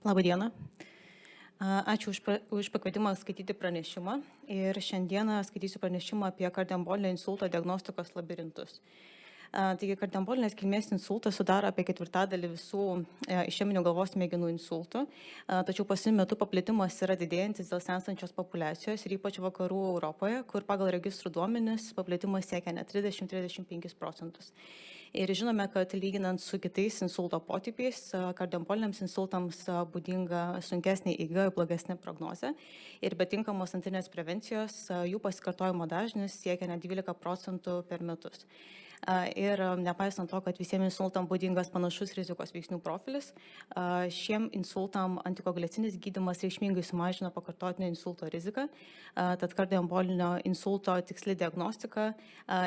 Labą dieną. Ačiū už pakvietimą skaityti pranešimą. Ir šiandieną skaitysiu pranešimą apie kardioembolinio insulto diagnostikos labirintus. Taigi kardioembolinės kilmės insultas sudaro apie ketvirtadalį visų išeminių galvos smegenų insultų, tačiau pasiniu metu paplitimas yra didėjantis dėl senstančios populiacijos ir ypač vakarų Europoje, kur pagal registrų duomenis paplitimas siekia net 30-35%. Ir žinome, kad lyginant su kitais insulto potipiais, kardioemboliniams insultams būdinga sunkesnė eiga, blogesnė prognozė ir be tinkamos antrinės prevencijos jų pasikartojimo dažnis siekia net 12% per metus. Ir nepaisant to, kad visiems insultam būdingas panašus rizikos veiksnių profilis, šiem insultam antikoagulacinis gydymas reikšmingai sumažina pakartotinio insulto riziką, tad kardioembolinio insulto tiksli diagnostika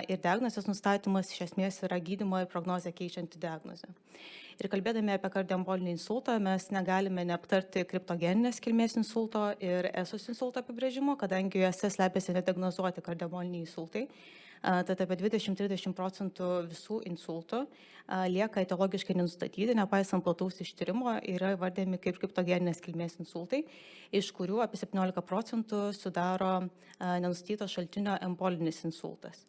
ir diagnozės nustatymas iš esmės yra gydymo ir prognozę keičianti diagnozė. Ir kalbėdami apie kardioembolinį insultą, mes negalime neaptarti kriptogeninės kilmės insulto ir esos insulto apibrėžimo, kadangi juose slepiasi nediagnozuoti kardioemboliniai insultai. Tad apie 20-30% visų insultų lieka etiologiškai nenustatyti, nepaisant plataus ištyrimo, yra įvardėjami kaip kriptogeninės kilmės insultai, iš kurių apie 17% sudaro nenustatyto šaltinio embolinis insultas.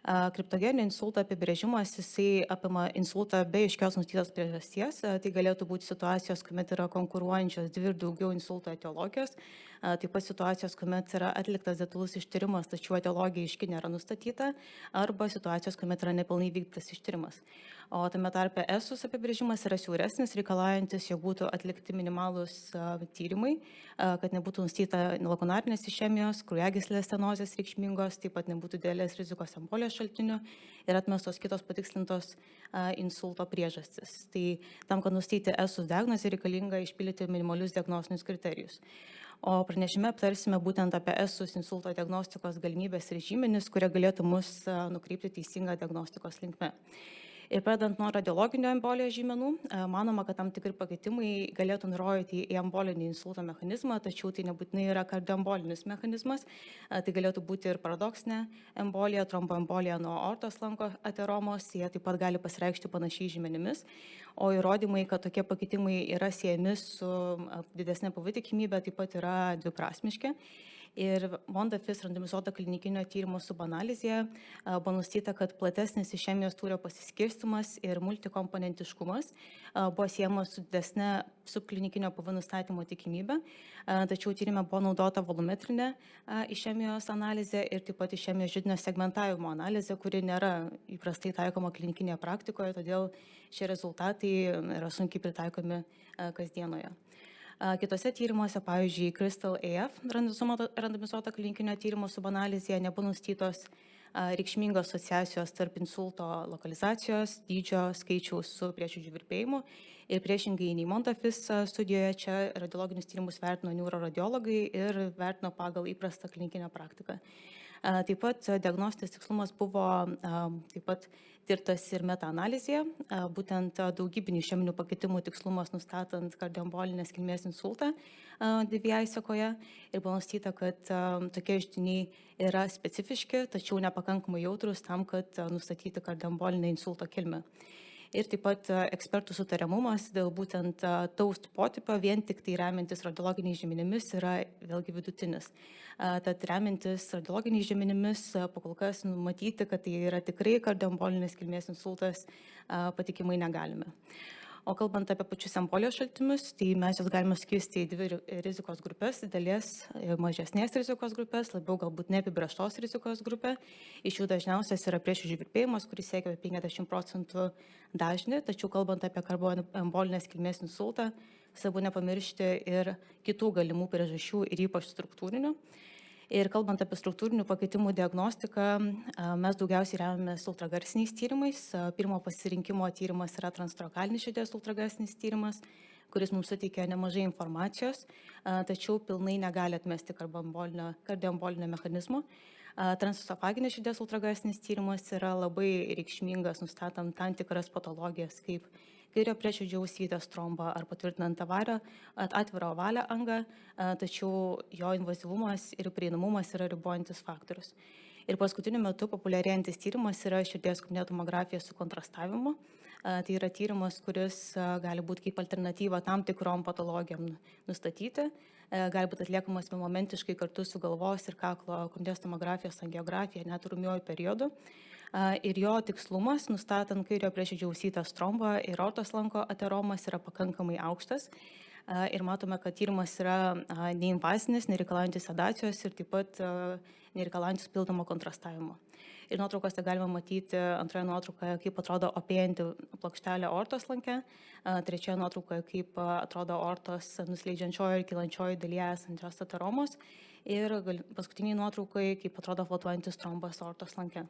Kriptogeninio insulto apibrėžimas, jisai apima insultą be aiškios nustatytos priežasties, tai galėtų būti situacijos, kuomet yra konkuruojančios dvi ir daugiau insulto etiologijos, taip pat situacijos, kuomet yra atliktas detalus ištyrimas, tačiau etiologija aiški nėra nustatyta, arba situacijos, kuomet yra nepilnai vykdytas ištyrimas. O tame tarpe esus apibrėžimas yra siauresnis, reikalaujantis, jog būtų atlikti minimalūs tyrimai, kad nebūtų nustatyta lakunarinės išemijos, kraujagyslės stenozės reikšmingos, taip pat nebūtų didelės rizikos embolijos šaltinių ir atmestos kitos patikslintos insulto priežastis. Tai tam, kad nustatyti esus diagnozę, reikalinga išpildyti minimalius diagnostinius kriterijus. O pranešime aptarsime būtent apie esus insulto diagnostikos galimybės ir žymenis, kurie galėtų mus nukreipti teisingą diagnostikos linkme. Ir pradant nuo radiologinio embolijos žymenų, manoma, kad tam tikri pakitimai galėtų nurodyti į embolinį insulto mechanizmą, tačiau tai nebūtinai yra kardioembolinis mechanizmas. Tai galėtų būti ir paradoksinė embolija, tromboembolija nuo aortos lanko ateromos, jie taip pat gali pasireikšti panašiai žymenimis. O įrodymai, kad tokie pakitimai yra siejami su didesnė PV tikimybė, taip pat yra dviprasmiški. Ir MONDA-FIS randomizuoto klinikinio tyrimo subanalizėje buvo nustatyta, kad platesnis išemijos tūrio pasiskirstimas ir multikomponentiškumas buvo siejamas su didesne subklinikinio PV nustatymo tikimybė, tačiau tyrime buvo naudota volumetrinė išemijos analizė ir taip pat išemijos židinio segmentavimo analizė, kuri nėra įprastai taikoma klinikinėje praktikoje, todėl šie rezultatai yra sunkiai pritaikomi kasdienoje. Kitose tyrimuose, pavyzdžiui, Crystal AF randomizuoto klinikinio tyrimo subanalizėje nebuvo nustatytos reikšmingos asociacijos tarp insulto lokalizacijos, dydžio, skaičiaus su prieširdžių virpėjimu ir priešingai nei MONDA-FIS studijoje čia radiologinius tyrimus vertino neuroradiologai ir vertino pagal įprastą klinikinę praktiką. Taip pat diagnostinis tikslumas buvo taip pat tirtas ir metaanalizėje, būtent daugybinių išeminių pakitimų tikslumas nustatant kardioembolinės kilmės insultą DVI sekoje ir buvo nustatyta, kad tokie židiniai yra specifiški, tačiau nepakankamai jautrus tam, kad nustatyti kardioembolinę insulto kilmę. Ir taip pat ekspertų sutariamumas dėl būtent TAUST potipio vien tik tai remiantis radiologiniais žymenimis yra vėlgi vidutinis. Tad remiantis radiologiniais žymenimis pakol kas numatyti, kad tai yra tikrai kardioembolinės kilmės insultas, patikimai negalime. O kalbant apie pačius embolijos šaltinius, tai mes juos galime skirsti į dvi rizikos grupės, didelės mažesnės rizikos grupės, labiau galbūt neapibrėžtos rizikos grupė. Iš jų dažniausias yra prieširdžių virpėjimas, kuris siekia 50% dažnį, tačiau kalbant apie kardioembolinės kilmės insultą, svarbu nepamiršti ir kitų galimų priežasčių ir ypač struktūrinių. Ir kalbant apie struktūrinių pakitimų diagnostiką, mes daugiausiai remiamės ultragarsiniais tyrimais. Pirmo pasirinkimo tyrimas yra transtorakalinės širdies ultragarsinis tyrimas, kuris mums suteikia nemažai informacijos, tačiau pilnai negali atmesti kardioembolinio mechanizmo. Transesophaginės širdies ultragarsinis tyrimas yra labai reikšmingas, nustatant tam tikras patologijas kaip kairio prieširdžio ausytės trombą ar patvirtinant atvirą ovalią angą, tačiau jo invazyvumas ir prieinamumas yra ribojantis faktorius. Ir paskutiniu metu populiarėjantis tyrimas yra širdies kūninė tomografija su kontrastavimu, Tai yra tyrimas, kuris gali būti kaip alternatyva tam tikrom patologijom nustatyti. Gali būti atliekamas momentiškai kartu su galvos ir kaklo kompresijos tomografijos angiografija net rūmiuoju periodu. Ir jo tikslumas, nustatant kairio prieširdžio ausytės trombą ir aortos lanko ateromas, yra pakankamai aukštas. Ir matome, kad tyrimas yra neinvazinis, nereikalaujantis sedacijos ir taip pat nereikalaujantis pildomo kontrastavimo. Ir nuotraukose galima matyti antroje nuotraukoje, kaip atrodo opėjanti plokštelė aortos lanke, trečioje nuotraukoje, kaip atrodo aortos nusileidžiančiojo ir kylančiojo dalyje esančios ateromos ir paskutiniai nuotraukoje, kaip atrodo flotuojantis trombas aortos lanke.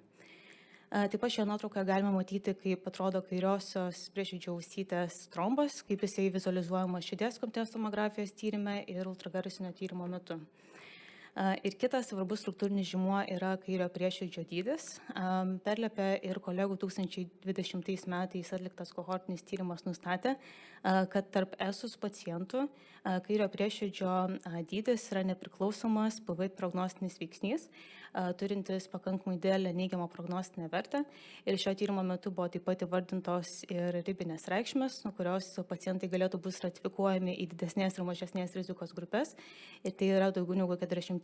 Taip pat šioje nuotraukoje galime matyti, kaip atrodo kairiosios prieširdžio ausytės trombas, kaip jisai vizualizuojamas širdies kompresijos tomografijos tyrime ir ultragarsinio tyrimo metu. Ir kitas svarbus struktūrinis žymuo yra kairio prieširdžio dydis. Perlepė ir kolegų 2020 metais atliktas kohortinis tyrimas nustatė, kad tarp ESUS pacientų kairio prieširdžio dydis yra nepriklausomas PV prognostinis veiksnys, turintis pakankamai didelę neigiamą prognostinę vertę. Ir šio tyrimo metu buvo taip pat įvardintos ir ribinės reikšmės, nuo kurios pacientai galėtų bus stratifikuojami į didesnės ir mažesnės rizikos grupės. Ir tai yra daugiau negu 40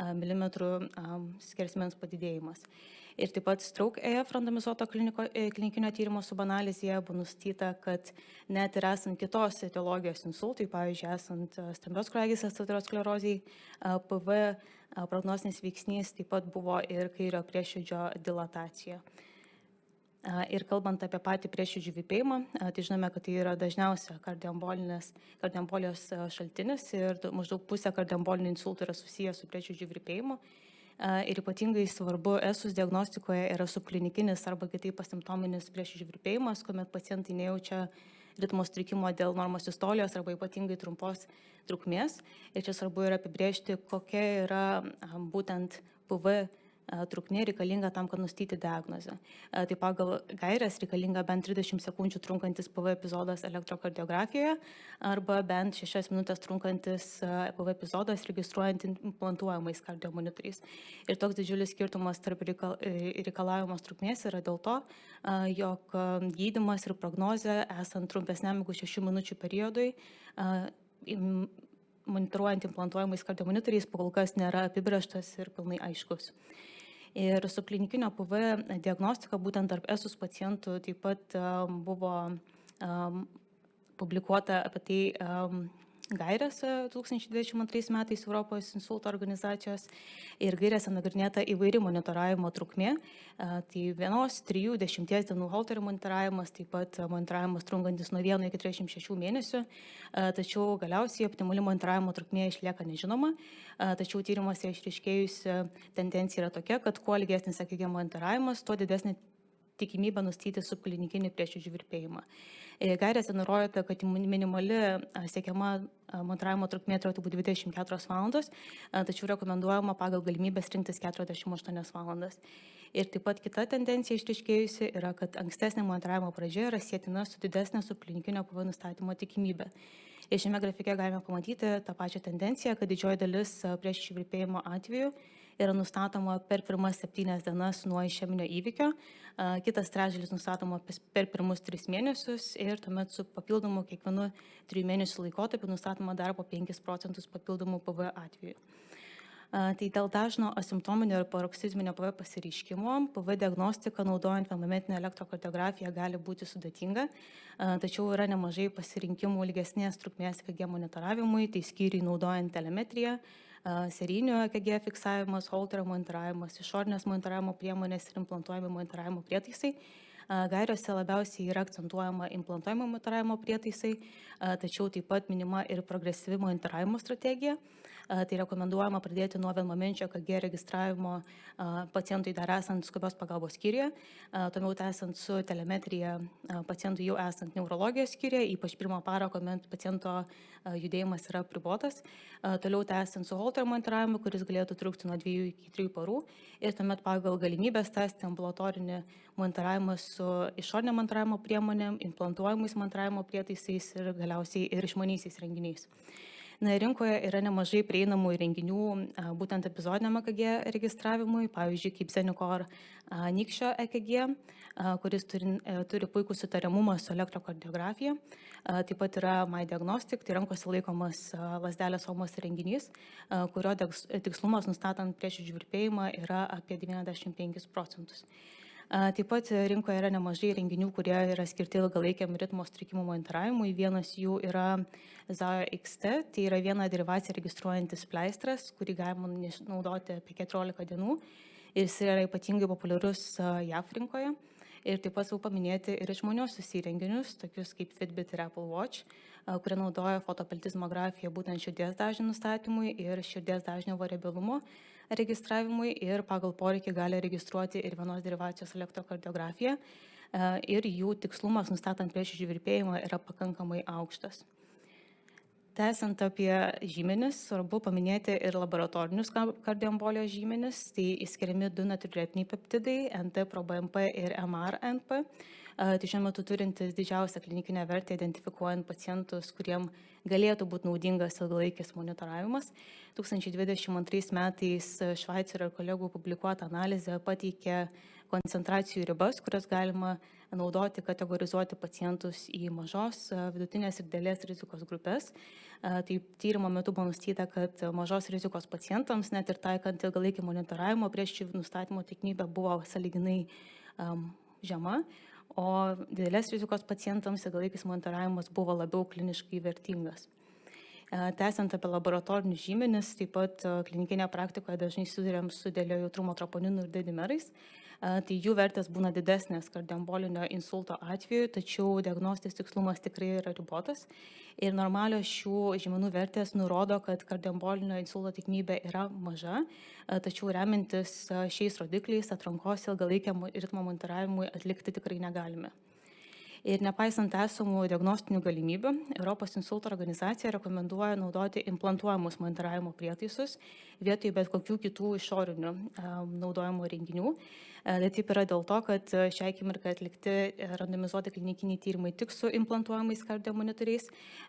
mm skersmens padidėjimas. Ir taip pat STROKE-EF randomizuoto klinikinio tyrimo subanalizėje buvo nustatyta, kad net ir esant kitos etiologijos insultui, pavyzdžiui, esant stambios kraujagyslinės aterosklerozei, PV prognostinis veiksnys taip pat buvo ir kairio prieširdžio dilatacija. Ir kalbant apie patį prieširdžių virpėjimą, tai žinome, kad tai yra dažniausia kardioembolijos šaltinis ir maždaug pusė kardioembolinių insultų yra susijęs su prieširdžių virpėjimu. Ir ypatingai svarbu ESUS diagnostikoje yra subklinikinis arba kitaip asimptominis prieširdžių virpėjimas, kuomet pacientai nejaučia ritmo sutrikimo dėl normos sistolijos arba ypatingai trumpos trukmės. Ir čia svarbu yra apibrėžti, kokia yra būtent PV trukmė reikalinga tam, kad nustatyti diagnozę. Tai pagal gairias reikalinga bent 30 sekundžių trunkantis PV epizodas elektrokardiografijoje arba bent 6 minutės trunkantis PV epizodas registruojant implantuojamais kardiomonitoriais. Ir toks didžiulis skirtumas tarp reikalaujamos trukmės yra dėl to, jog gydymas ir prognozė esant trumpesniam negu 6 minučių periodui monitoruojant implantuojamais kardiomonitoriais kol kas nėra apibrėžtas ir pilnai aiškus. Ir su klinikinio PV diagnostika būtent tarp ESUS pacientų taip pat buvo publikuota apie tai gairėse 2022 metais Europos insulto organizacijos ir gairėse nagrinėta įvairi monitoravimo trukmė. Tai 1, 3, 10 dienų Holterio monitoravimas, taip pat monitoravimas trunkantis nuo 1 iki 36 mėnesių. Tačiau galiausiai optimali monitoravimo trukmė išlieka nežinoma. Tačiau tyrimuose išryškėjusi tendencija yra tokia, kad kuo ilgesnis EKG monitoravimas, tuo didesnė tikimybę nustatyti subklinikinį prieširdžių virpėjimą. Gairėse nurodyta, kad minimali siekiama monitoravimo trukmė turėtų būti 24 valandos, tačiau rekomenduojama pagal galimybės rinktis 48 valandas. Ir taip pat kita tendencija išryškėjusi yra, kad ankstesnė monitoravimo pradžia yra sietina su didesnė subklinikinio PV nustatymo tikimybė. Ir šiame grafike galime pamatyti tą pačią tendenciją, kad didžioji dalis prieširdžių virpėjimo atvejų yra nustatoma per pirmas 7 dienas nuo išeminio įvykio, kitas trečdalis nustatoma per pirmus 3 mėnesius ir tuomet su papildomu kiekvienu 3 mėnesių laikotarpiu nustatoma dar po 5% papildomų PV atvejų. Tai dėl dažno asimptominio ir paroksizminio PV pasireiškimo, PV diagnostika naudojant vienmomentinę elektrokardiografiją gali būti sudėtinga, tačiau yra nemažai pasirinkimų ilgesnės trukmės EKG monitoravimui, tai skyriai naudojant telemetriją, serijinio EKG fiksavimas, Holterio monitoravimas, išorinės monitoravimo priemonės ir implantuojami monitoravimo prietaisai. Gairiose labiausiai yra akcentuojama implantuojamo monitoravimo prietaisai, tačiau taip pat minima ir progresyvi monitoravimo strategija. Tai rekomenduojama pradėti nuo vienmomenčio EKG registravimo pacientui dar esant skubios pagalbos skyriuje, tuomet esant su telemetrija pacientui jau esant neurologijos skyriuje, ypač pirmą parą, kuomet paciento judėjimas yra apribotas, toliau tęsiant su Holterio monitoravimu, kuris galėtų trukti nuo 2 iki 3 parų ir tuomet pagal galimybės tęsti ambulatorinį monitoravimą su išorinio monitoravimo priemonėm, implantuojamais monitoravimo prietaisais ir galiausiai ir išmaniaisiais renginiais. Rinkoje yra nemažai prieinamų įrenginių būtent epizodiniam EKG registravimui, pavyzdžiui, kaip Zenicor nykščio EKG, kuris turi puikų sutariamumą su elektrokardiografija. Taip pat yra MyDiagnostic, tai rankose laikomas lazdelės formos įrenginys, kurio tikslumas nustatant prieširdžių virpėjimą yra apie 95%. Taip pat rinkoje yra nemažai renginių, kurie yra skirti ilgalaikiam ritmo sutrikimų monitoravimui. Vienas jų yra Zao XT, tai yra viena derivacija registruojantis pleistras, kurį galima naudoti apie 14 dienų. Ir jis yra ypatingai populiarus JAV rinkoje. Ir taip pat jau paminėti ir išmaniuosius įrenginius, tokius kaip Fitbit ir Apple Watch, kurie naudoja fotopeltizmografiją būtent širdies dažnio nustatymui ir širdies dažnio variabilumo registravimui ir pagal poreikį gali registruoti ir vienos derivacijos elektrokardiografiją ir jų tikslumas nustatant prieširdžių virpėjimą yra pakankamai aukštas. Tęsiant apie žymenis, svarbu paminėti ir laboratorinius kardioembolijos žymenis, tai įskiriami du natriuretiniai peptidai, NT-proBNP ir MR-NP. Tai šiuo metu turintis didžiausią klinikinę vertę identifikuojant pacientus, kuriem galėtų būti naudingas ilgalaikis monitoravimas. 2022 metais Šveicerio ir kolegų publikuota analizė pateikė koncentracijų ribas, kurias galima naudoti, kategorizuoti pacientus į mažos, vidutinės ir didelės rizikos grupės. Tai tyrimo metu buvo nustatyta, kad mažos rizikos pacientams, net ir taikant ilgalaikį monitoravimo, prieširdžių nustatymo tikimybė buvo sąlyginai žema, o didelės rizikos pacientams ilgalaikis monitoravimas buvo labiau kliniškai vertingas. Tęsiant apie laboratorinius žymenis, taip pat klinikinėje praktikoje dažnai susiduriam su didelio jautrumo troponinų ir didimerais. Tai jų vertės būna didesnės kardioembolinio insulto atveju, tačiau diagnostinis tikslumas tikrai yra ribotas. Ir normalios šių žymenų vertės nurodo, kad kardioembolinio insulto tikimybė yra maža, tačiau remintis šiais rodikliais atrankos ilgalaikiam ritmo monitoravimui atlikti tikrai negalime. Ir nepaisant esamų diagnostinių galimybių, Europos insulto organizacija rekomenduoja naudoti implantuojamus monitoravimo prietaisus vietoj bet kokių kitų išorinių naudojimo renginių. Tai taip yra dėl to, kad šiai akimirkai atlikti randomizuoti klinikiniai tyrimai tik su implantuojamais kardiomonitoriais,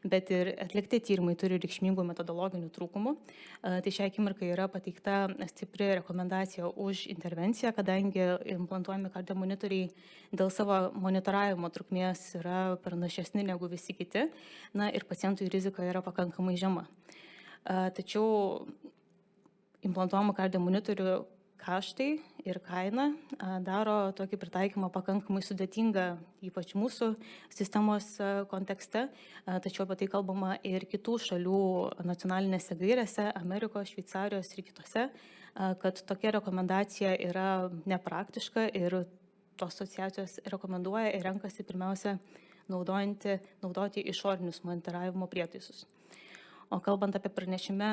bet ir atlikti tyrimai turi reikšmingų metodologinių trūkumų. Tai šiai akimirkai yra pateikta stipri rekomendacija už intervenciją, kadangi implantuojami kardiomonitoriai dėl savo monitoravimo trukmės yra pranašesni negu visi kiti, ir pacientui rizika yra pakankamai žema. Tačiau implantuojamų kardiomonitorių kaštai ir kaina daro tokį pritaikymą pakankamai sudėtingą, ypač mūsų sistemos kontekste, tačiau apie tai kalbama ir kitų šalių nacionalinėse gairėse, Amerikos, Šveicarijos ir kitose, kad tokia rekomendacija yra nepraktiška ir tos asociacijos rekomenduoja ir renkasi pirmiausia naudoti išorinius monitoravimo prietaisus. O kalbant apie pranešime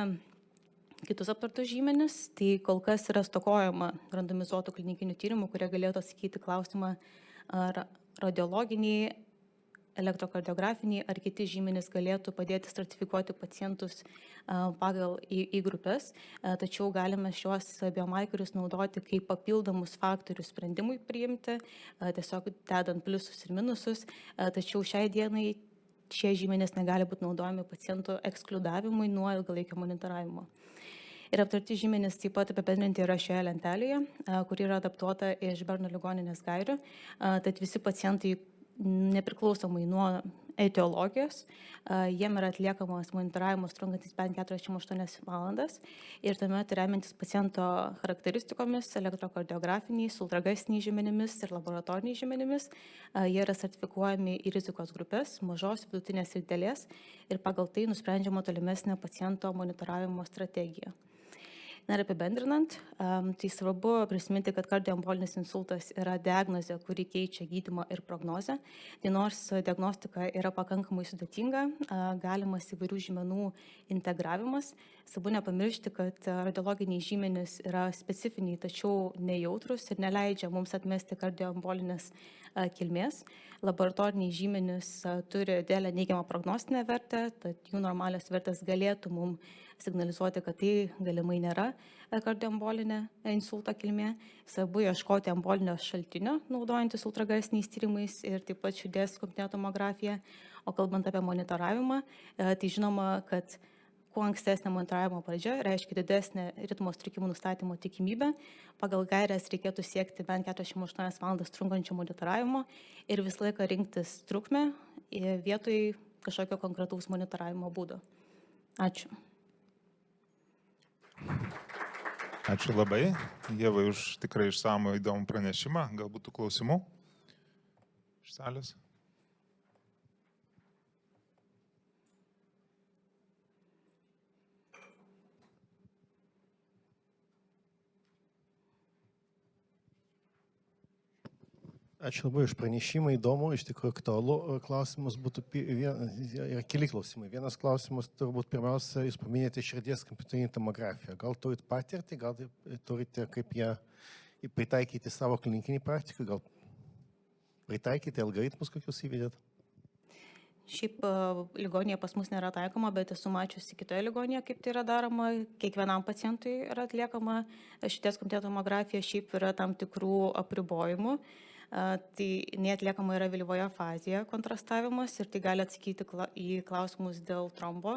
kitus aptartus žymenis, tai kol kas yra stokojama randomizuotų klinikinių tyrimų, kurie galėtų atsakyti klausimą, ar radiologiniai, elektrokardiografiniai ar kiti žymenys galėtų padėti stratifikuoti pacientus pagal į grupės, tačiau galime šios biomarkerius naudoti kaip papildomus faktorius sprendimui priimti, tiesiog dedant pliusus ir minusus, tačiau šiai dienai šie žymenys negali būti naudojami pacientų ekskludavimui nuo ilgalaikio monitoravimo. Ir aptarti žymenys taip pat apibendrinti yra šioje lentelėje, kuri yra adaptuota iš Berno ligoninės gairių, tad visi pacientai nepriklausomai nuo etiologijos, jiem yra atliekamas monitoravimas trunkantis bent 48 valandas ir tuomet remiantis paciento charakteristikomis, elektrokardiografiniais, ultragarsiniais žymenimis ir laboratoriniais žymenimis, jie yra sertifikuojami į rizikos grupės, mažos, vidutinės ir didelės ir pagal tai nusprendžiama tolimesnė paciento monitoravimo strategija. Ir apibendrinant, tai svarbu prisiminti, kad kardioembolinis insultas yra diagnozė, kuri keičia gydymą ir prognozę. Tai nors diagnostika yra pakankamai sudėtinga, galimas įvairių žymenų integravimas. Svarbu nepamiršti, kad radiologiniai žymenys yra specifiniai, tačiau nejautrus ir neleidžia mums atmesti kardioembolinės kilmės. Laboratoriniai žymenys turi didelę neigiamą prognostinę vertę, tad jų normalios vertės galėtų mums signalizuoti, kad tai galimai nėra kardioembolinė insulto kilmė. Svarbu ieškoti embolinio šaltinio, naudojantis ultragarsiniais tyrimais ir taip pat širdies kompiutinė tomografija. O kalbant apie monitoravimą, tai žinoma, kad kuo ankstesnė monitoravimo pradžia reiškia didesnę ritmo sutrikimų nustatymo tikimybę. Pagal gairias reikėtų siekti bent 48 valandas trunkančio monitoravimo ir visą laiką rinktis trukmę vietoj kažkokio konkretaus monitoravimo būdo. Ačiū. Ačiū labai, Ievai, už tikrai išsamų įdomų pranešimą. Galbūt tų klausimų iš salės? Ačiū labai už pranešimą, įdomu, iš tikrųjų aktualu. Klausimas būtų, yra keli klausimai. Vienas klausimas turbūt pirmiausia, jūs paminėjote širdies kompiuterinę tomografiją. Gal turit patirtį, gal turite kaip ją pritaikyti savo klinikinį praktiką, gal pritaikyti algoritmus, kokius įvedėt? Šiaip ligoninėje pas mus nėra taikoma, bet esu mačiusi kitoje ligoninėje, kaip tai yra daroma. Kiekvienam pacientui yra atliekama širdies kompiuterinė tomografija, šiaip yra tam tikrų apribojimų. Tai neatliekama yra vėlyvoje fazėje kontrastavimas ir tai gali atsakyti į klausimus dėl trombo,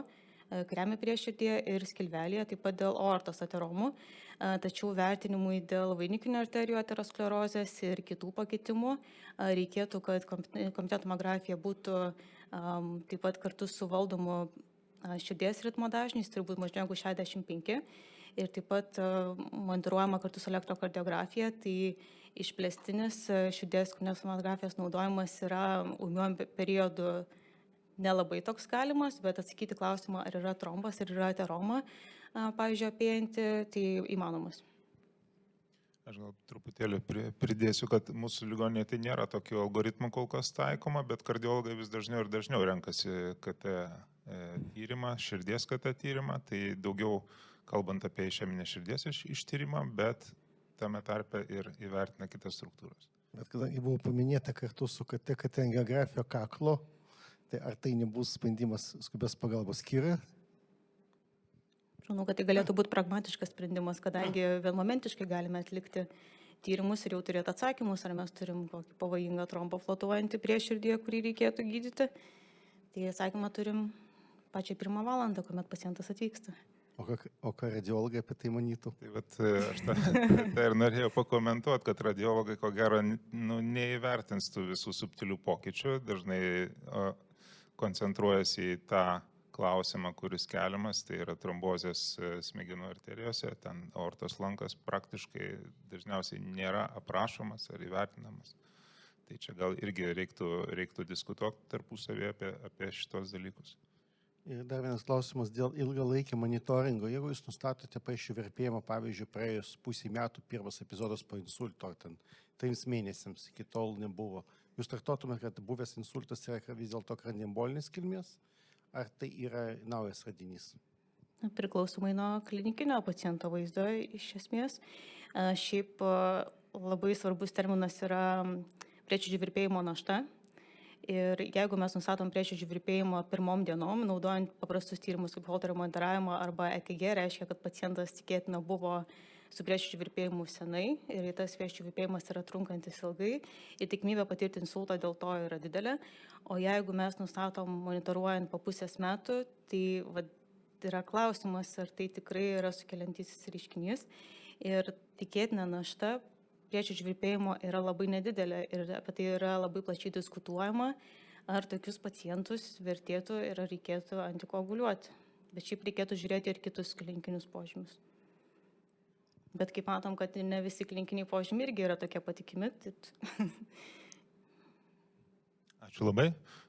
kremė prieširdyje ir skilvelėje, taip pat dėl aortos ateromų. Tačiau vertinimui dėl vainikinių arterijų aterosklerozės ir kitų pakitimų reikėtų, kad kompiuterinė tomografija būtų taip pat kartu su valdomu širdies ritmo dažniais, turi būti mažiau negu 65 ir taip pat monitoruojama kartu su elektrokardiografija. Tai išplėstinis širdies tomografijos naudojimas yra ūmiuoju periodu nelabai toks galimas, bet atsakyti klausimą, ar yra trombas, ar yra ateroma, pavyzdžiui, apėjanti, tai įmanomas. Aš gal truputėlį pridėsiu, kad mūsų ligoninėje tai nėra tokių algoritmų kol kas taikoma, bet kardiologai vis dažniau ir dažniau renkasi KT tyrimą, širdies KT tyrimą, tai daugiau kalbant apie išeminę širdies ištyrimą, bet tame tarpe ir įvertina kitas struktūras. Bet kadangi buvo paminėta kartu su KT angiografija kaklo, tai ar tai nebus sprendimas skubios pagalbos skyriuje? Žinau, kad tai galėtų būti pragmatiškas sprendimas, kadangi vienmomentiškai galime atlikti tyrimus ir jau turėti atsakymus, ar mes turim kokį pavojingą trombą flotuojantį prieširdyje, kurį reikėtų gydyti. Tai atsakymą turim pačią pirmą valandą, kuomet pacientas atvyksta. O ką radiologai apie tai manytų? Tai vat, aš tą ir norėjau pakomentuoti, kad radiologai ko gero neįvertins tų visų subtilių pokyčių, dažnai koncentruojasi į tą klausimą, kuris keliamas, tai yra trombozės smegenų arterijose, ten aortos lankas praktiškai dažniausiai nėra aprašomas ar įvertinamas. Tai čia gal irgi reiktų diskutuoti tarpusavėje apie šitos dalykus. Ir dar vienas klausimas dėl ilgalaikio monitoringo. Jeigu jūs nustatote pavyzdžiui virpėjimą, pavyzdžiui, praėjus pusį metų pirmas epizodas po insulto, ten 3 mėnesiams iki tol nebuvo, jūs traktuotumėte, kad buvęs insultas yra vis dėlto kranioembolinis kilmės, ar tai yra naujas radinys? Priklausomai nuo klinikinio paciento vaizdo iš esmės. Šiaip labai svarbus terminas yra prieširdžių virpėjimo našta. Ir jeigu mes nustatom prieširdžių virpėjimą pirmom dienom, naudojant paprastus tyrimus kaip Holterio monitoravimą arba EKG, reiškia, kad pacientas tikėtina buvo su prieširdžių virpėjimu senai ir tas prieširdžių virpėjimas yra trunkantis ilgai ir tikimybė patirti insultą dėl to yra didelė. O jeigu mes nustatom monitoruojant po pusės metų, tai yra klausimas, ar tai tikrai yra sukeliantis reiškinys. Ir tikėtina našta prieširdžių virpėjimo yra labai nedidelė ir apie tai yra labai plačiai diskutuojama, ar tokius pacientus vertėtų ir ar reikėtų antikoaguliuoti. Bet šiaip reikėtų žiūrėti ir kitus klinikinius požymius. Bet kaip matom, kad ne visi klinikiniai požymiai irgi yra tokie patikimi. Ačiū labai.